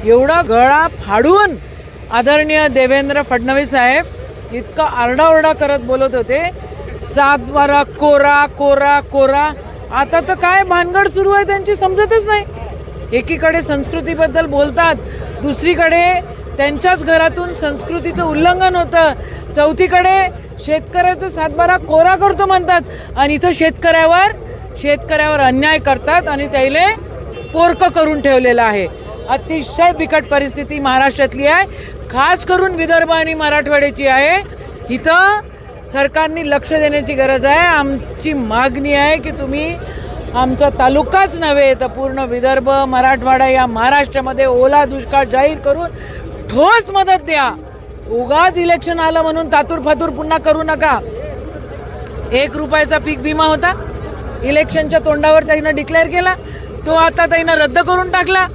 एवढा गळा फाडून आदरणीय देवेंद्र फडणवीस साहेब इतका आरडाओरडा करत बोलत होते, 7-12 कोरा कोरा कोरा. आता तर काय भानगड सुरू आहे त्यांची समजतच नाही. एकीकडे संस्कृतीबद्दल बोलतात, दुसरीकडे त्यांच्याच घरातून संस्कृतीचं उल्लंघन होतं, चौथीकडे शेतकऱ्याचं 7-12 कोरा करतो म्हणतात आणि इथं शेतकऱ्यावर अन्याय करतात आणि त्याला पोरकं करून ठेवलेलं आहे. अतिशय बिकट परिस्थिती महाराष्ट्रातली आहे, खास करून विदर्भ आणि मराठवाड्याची आहे. इथं सरकारने लक्ष देण्याची गरज आहे. आमची मागणी आहे की तुम्ही आमचा तालुकाच नव्हे तर पूर्ण विदर्भ मराठवाडा या महाराष्ट्रामध्ये ओला दुष्काळ जाहीर करून ठोस मदत द्या. उगाच इलेक्शन आलं म्हणून तातूर फातूर पुन्हा करू नका. 1 रुपयाचा पीक विमा होता, इलेक्शनच्या तोंडावर त्यानं डिक्लेअर केला, तो आता त्यानं रद्द करून टाकला.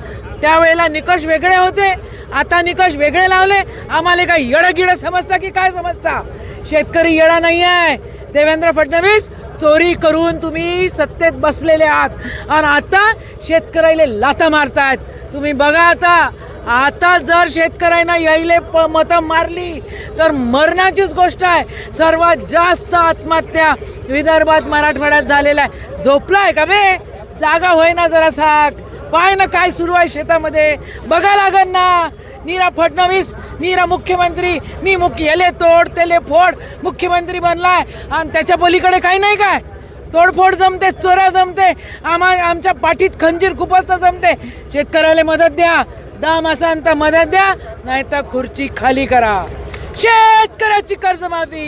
त्यावेळेला निकष वेगळे होते, आता निकष वेगळे लावले. आम्हाला काय येडगिडं समजता की काय समजता? शेतकरी येडा नाही आहे. देवेंद्र फडणवीस, चोरी करून तुम्ही सत्तेत बसलेले आहात आणि आता शेतकऱ्याला लाथा मारतायत. तुम्ही बघा आता जर शेतकऱ्यांना यायले मतं मारली तर मरणाचीच गोष्ट आहे. सर्वात जास्त आत्महत्या विदर्भात मराठवाड्यात झालेल्या आहे. झोपलाय का बे? जागा होय ना जरा साक, पाय ना काय सुरू आहे शेतामध्ये, बघा लागन ना. नीरा फडणवीस, नीरा मुख्यमंत्री, मी याले तोड त्याले फोड मुख्यमंत्री बनलाय आणि त्याच्या पलीकडे काही नाही काय? तोडफोड जमते, चोऱ्या जमते, आमच्या पाठीत खंजीर खुपसता जमते. शेतकऱ्याला मदत द्या, दाम असाल तर मदत द्या, नाही तर खुर्ची खाली करा. शेतकऱ्याची कर्जमाफी